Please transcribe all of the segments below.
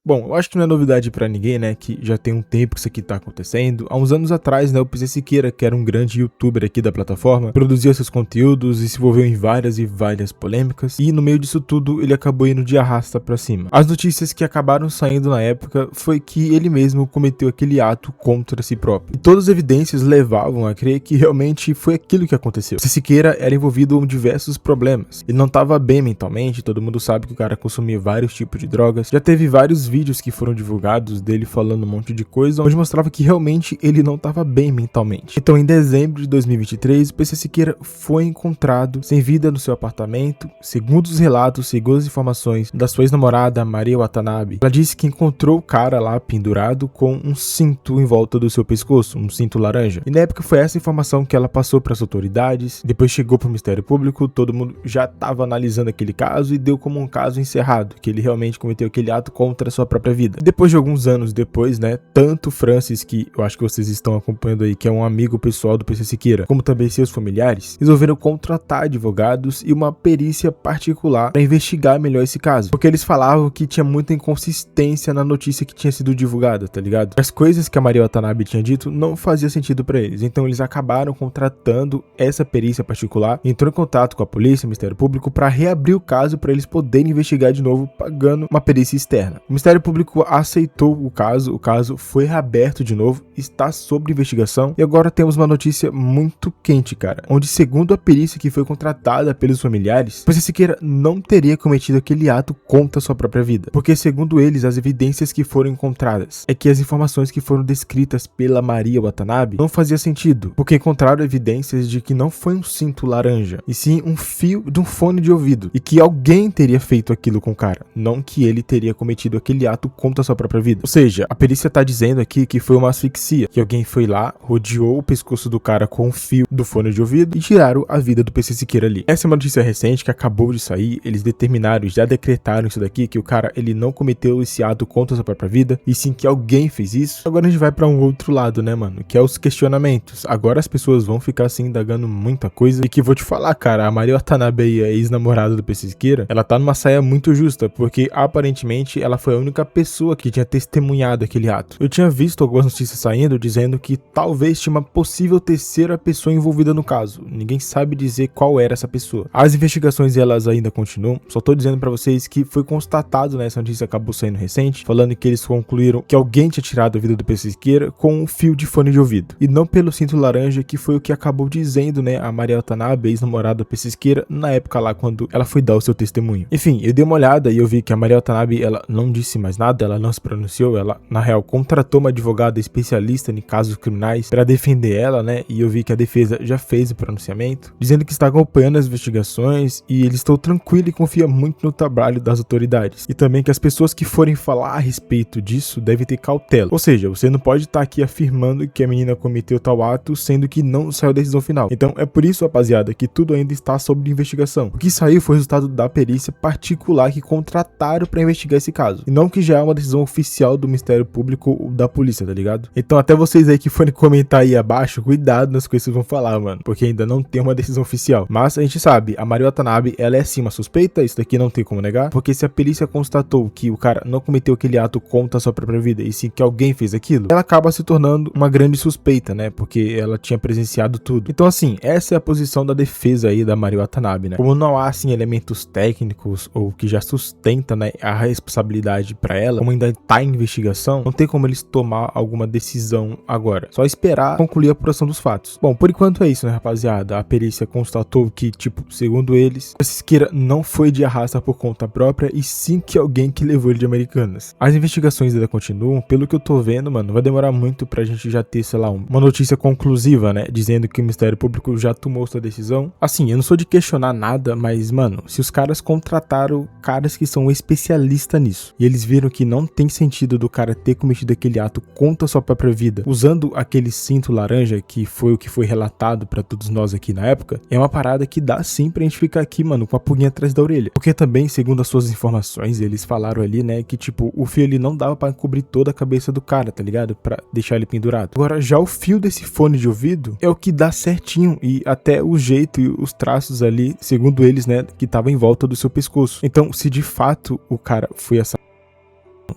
Bom, eu acho que não é novidade pra ninguém, né, que já tem um tempo que isso aqui tá acontecendo. Há uns anos atrás, né, o PC Siqueira, que era um grande youtuber aqui da plataforma, produzia seus conteúdos e se envolveu em várias e várias polêmicas, e no meio disso tudo, ele acabou indo de arrasta pra cima. As notícias que acabaram saindo na época foi que ele mesmo cometeu aquele ato contra si próprio. E todas as evidências levavam a crer que realmente foi aquilo que aconteceu. O PC Siqueira era envolvido em diversos problemas. Ele não tava bem mentalmente, todo mundo sabe que o cara consumia vários tipos de drogas, já teve vários vídeos que foram divulgados dele falando um monte de coisa, onde mostrava que realmente ele não estava bem mentalmente. Então, em dezembro de 2023, o PC Siqueira foi encontrado sem vida no seu apartamento. Segundo os relatos, segundo as informações da sua ex-namorada, Maria Watanabe, ela disse que encontrou o cara lá pendurado com um cinto em volta do seu pescoço, um cinto laranja. E na época foi essa informação que ela passou para as autoridades, depois chegou para o Ministério Público, todo mundo já estava analisando aquele caso e deu como um caso encerrado, que ele realmente cometeu aquele ato contra a sua própria vida. Depois de alguns anos depois, né, tanto Francis, que eu acho que vocês estão acompanhando aí, que é um amigo pessoal do PC Siqueira, como também seus familiares, resolveram contratar advogados e uma perícia particular para investigar melhor esse caso, porque eles falavam que tinha muita inconsistência na notícia que tinha sido divulgada, tá ligado? As coisas que a Maria Watanabe tinha dito não fazia sentido para eles, então eles acabaram contratando essa perícia particular, entrou em contato com a polícia, o Ministério Público, para reabrir o caso para eles poderem investigar de novo, pagando uma perícia externa. O Ministério Público aceitou o caso foi reaberto de novo, está sob investigação e agora temos uma notícia muito quente, cara, onde segundo a perícia que foi contratada pelos familiares, o PC Siqueira não teria cometido aquele ato contra sua própria vida, porque segundo eles, as evidências que foram encontradas é que as informações que foram descritas pela Maria Watanabe não fazia sentido, porque encontraram evidências de que não foi um cinto laranja, e sim um fio de um fone de ouvido, e que alguém teria feito aquilo com o cara, não que ele teria cometido aquele ato contra a sua própria vida. Ou seja, a perícia tá dizendo aqui que foi uma asfixia, que alguém foi lá, rodeou o pescoço do cara com um fio do fone de ouvido e tiraram a vida do PC Siqueira ali. Essa é uma notícia recente que acabou de sair, eles determinaram, já decretaram isso daqui, que o cara, ele não cometeu esse ato contra a sua própria vida, e sim que alguém fez isso. Agora a gente vai pra um outro lado, né, mano, que é os questionamentos. Agora as pessoas vão ficar assim, indagando muita coisa, e que vou te falar, cara, a Maria Watanabe aí, a ex-namorada do PC Siqueira, ela tá numa saia muito justa, porque aparentemente ela foi a única pessoa que tinha testemunhado aquele ato. Eu tinha visto algumas notícias saindo dizendo que talvez tinha uma possível terceira pessoa envolvida no caso. Ninguém sabe dizer qual era essa pessoa. As investigações elas ainda continuam. Só tô dizendo pra vocês que foi constatado, né, essa notícia acabou saindo recente, falando que eles concluíram que alguém tinha tirado a vida do PC Siqueira com um fio de fone de ouvido. E não pelo cinto laranja, que foi o que acabou dizendo, né, a Maria Watanabe, ex-namorada do PC Siqueira, na época lá quando ela foi dar o seu testemunho. Enfim, eu dei uma olhada e eu vi que a Maria Watanabe, ela não disse mais nada, ela não se pronunciou, ela, na real, contratou uma advogada especialista em casos criminais para defender ela, né, e eu vi que a defesa já fez o pronunciamento, dizendo que está acompanhando as investigações e eles estão tranquilos e confia muito no trabalho das autoridades, e também que as pessoas que forem falar a respeito disso devem ter cautela, ou seja, você não pode estar aqui afirmando que a menina cometeu tal ato, sendo que não saiu a decisão final. Então é por isso, rapaziada, que tudo ainda está sob investigação. O que saiu foi o resultado da perícia particular que contrataram para investigar esse caso, e não que já é uma decisão oficial do Ministério Público ou da polícia, tá ligado? Então até vocês aí que forem comentar aí abaixo, cuidado nas coisas que vocês vão falar, mano, porque ainda não tem uma decisão oficial. Mas a gente sabe, a Maria Watanabe, ela é sim uma suspeita, isso daqui não tem como negar, porque se a perícia constatou que o cara não cometeu aquele ato contra a sua própria vida, e sim que alguém fez aquilo, ela acaba se tornando uma grande suspeita, né, porque ela tinha presenciado tudo. Então assim, essa é a posição da defesa aí da Maria Watanabe, né? Como não há assim elementos técnicos ou que já sustenta, né, a responsabilidade pra ela, como ainda tá em investigação, não tem como eles tomar alguma decisão agora. Só esperar concluir a apuração dos fatos. Bom, por enquanto é isso, né, rapaziada? A perícia constatou que, tipo, segundo eles, o Siqueira não foi de arrasta por conta própria, e sim que alguém que levou ele de Americanas. As investigações ainda continuam, pelo que eu tô vendo, mano, vai demorar muito pra gente já ter, sei lá, uma notícia conclusiva, né, dizendo que o Ministério Público já tomou sua decisão. Assim, eu não sou de questionar nada, mas, mano, se os caras contrataram caras que são especialistas nisso, e eles viram que não tem sentido do cara ter cometido aquele ato contra a sua própria vida, usando aquele cinto laranja, que foi o que foi relatado pra todos nós aqui na época, é uma parada que dá sim pra gente ficar aqui, mano, com a pulguinha atrás da orelha. Porque também, segundo as suas informações, eles falaram ali, né, que tipo, o fio ele não dava pra cobrir toda a cabeça do cara, tá ligado? Pra deixar ele pendurado. Agora, já o fio desse fone de ouvido é o que dá certinho, e até o jeito e os traços ali, segundo eles, né, que tava em volta do seu pescoço. Então, se de fato o cara foi essa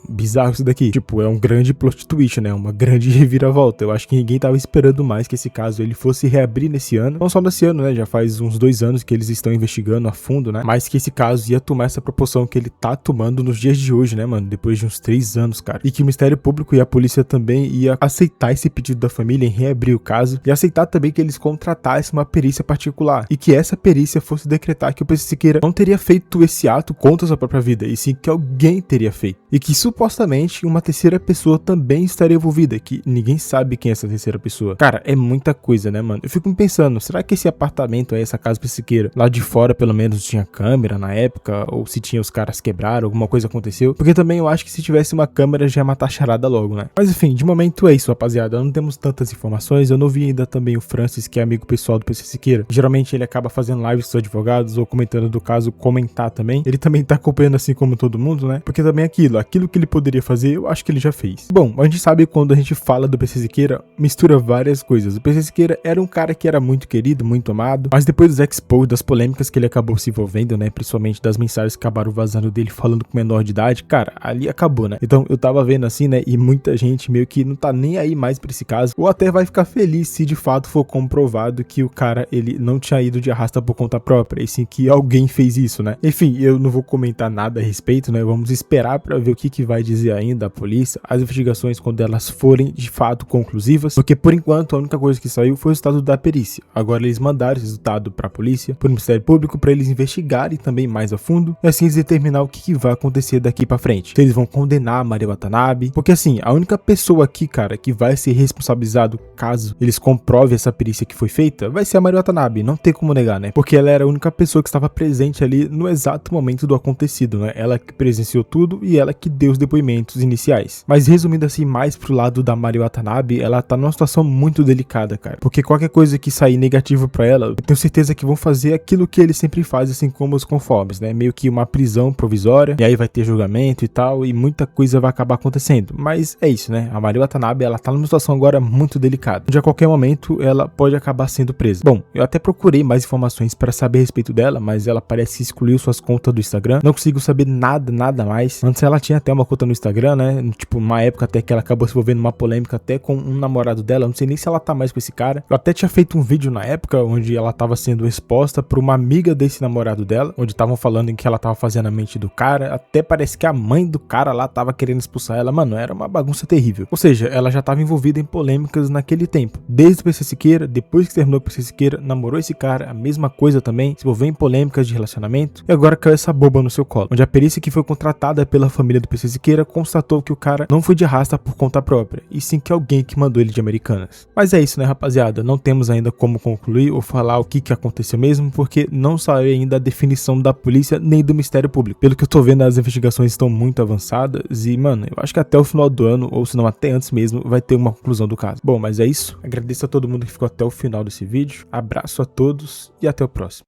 Bizarro isso daqui. Tipo, é um grande plot twist, né? Uma grande reviravolta. Eu acho que ninguém tava esperando mais que esse caso ele fosse reabrir nesse ano. Não só nesse ano, né? Já faz uns 2 anos que eles estão investigando a fundo, né? Mas que esse caso ia tomar essa proporção que ele tá tomando nos dias de hoje, né, mano? Depois de uns 3 anos, cara. E que o Ministério Público e a polícia também ia aceitar esse pedido da família em reabrir o caso e aceitar também que eles contratassem uma perícia particular e que essa perícia fosse decretar que o PC Siqueira não teria feito esse ato contra sua própria vida, e sim que alguém teria feito. E que supostamente uma terceira pessoa também estaria envolvida, que ninguém sabe quem é essa terceira pessoa. Cara, é muita coisa, né, mano? Eu fico me pensando, será que esse apartamento aí, essa casa PC Siqueira, lá de fora pelo menos tinha câmera na época, ou se tinha os caras quebraram, alguma coisa aconteceu? Porque também eu acho que se tivesse uma câmera já ia matar a charada logo, né? Mas enfim, de momento é isso, rapaziada. Não temos tantas informações. Eu não vi ainda também o Francis, que é amigo pessoal do PC Siqueira. Geralmente ele acaba fazendo lives com os advogados ou comentando do caso, comentar também. Ele também tá acompanhando assim como todo mundo, né? Porque também aquilo que ele poderia fazer, eu acho que ele já fez. Bom, a gente sabe quando a gente fala do PC Siqueira, mistura várias coisas. O PC Siqueira era um cara que era muito querido, muito amado, mas depois dos expos, das polêmicas que ele acabou se envolvendo, né? Principalmente das mensagens que acabaram vazando dele falando com menor de idade, cara, ali acabou, né? Então eu tava vendo assim, né? E muita gente meio que não tá nem aí mais pra esse caso, ou até vai ficar feliz se de fato for comprovado que o cara, ele não tinha ido de arrasta por conta própria, e sim que alguém fez isso, né? Enfim, eu não vou comentar nada a respeito, né? Vamos esperar pra ver o que vai dizer ainda a polícia, as investigações quando elas forem de fato conclusivas, porque por enquanto a única coisa que saiu foi o resultado da perícia. Agora eles mandaram esse resultado pra polícia, pro Ministério Público, pra eles investigarem também mais a fundo, e assim eles determinar o que vai acontecer daqui pra frente. Se eles vão condenar a Maria Watanabe, porque assim, a única pessoa aqui, cara, que vai ser responsabilizado caso eles comprovem essa perícia que foi feita, vai ser a Maria Watanabe, não tem como negar, né? Porque ela era a única pessoa que estava presente ali no exato momento do acontecido, né? Ela que presenciou tudo e ela que deu os depoimentos iniciais. Mas resumindo assim, mais pro lado da Maria Watanabe, ela tá numa situação muito delicada, cara. Porque qualquer coisa que sair negativo pra ela, eu tenho certeza que vão fazer aquilo que eles sempre fazem, assim como os conformes, né? Meio que uma prisão provisória, e aí vai ter julgamento e tal, e muita coisa vai acabar acontecendo. Mas é isso, né? A Maria Watanabe, ela tá numa situação agora muito delicada, onde a qualquer momento ela pode acabar sendo presa. Bom, eu até procurei mais informações para saber a respeito dela, mas ela parece que excluiu suas contas do Instagram. Não consigo saber nada mais. Antes ela tinha até uma conta no Instagram, né? Tipo, uma época até que ela acabou se envolvendo numa polêmica até com um namorado dela. Não sei nem se ela tá mais com esse cara. Eu até tinha feito um vídeo na época onde ela tava sendo exposta por uma amiga desse namorado dela, onde estavam falando em que ela tava fazendo a mente do cara. Até parece que a mãe do cara lá tava querendo expulsar ela. Mano, era uma bagunça terrível. Ou seja, ela já tava envolvida em polêmicas naquele tempo. Desde o PC Siqueira, depois que terminou com o PC Siqueira, namorou esse cara, a mesma coisa também, se envolveu em polêmicas de relacionamento, e agora caiu essa boba no seu colo, onde a perícia que foi contratada pela família do PC Siqueira constatou que o cara não foi de arrasta por conta própria, e sim que alguém que mandou ele de Americanas. Mas é isso, né, rapaziada? Não temos ainda como concluir ou falar o que aconteceu mesmo, porque não saiu ainda a definição da polícia nem do Ministério Público. Pelo que eu tô vendo, as investigações estão muito avançadas e, mano, eu acho que até o final do ano, ou se não até antes mesmo, vai ter uma conclusão do caso. Bom, mas é isso. Agradeço a todo mundo que ficou até o final desse vídeo. Abraço a todos e até o próximo.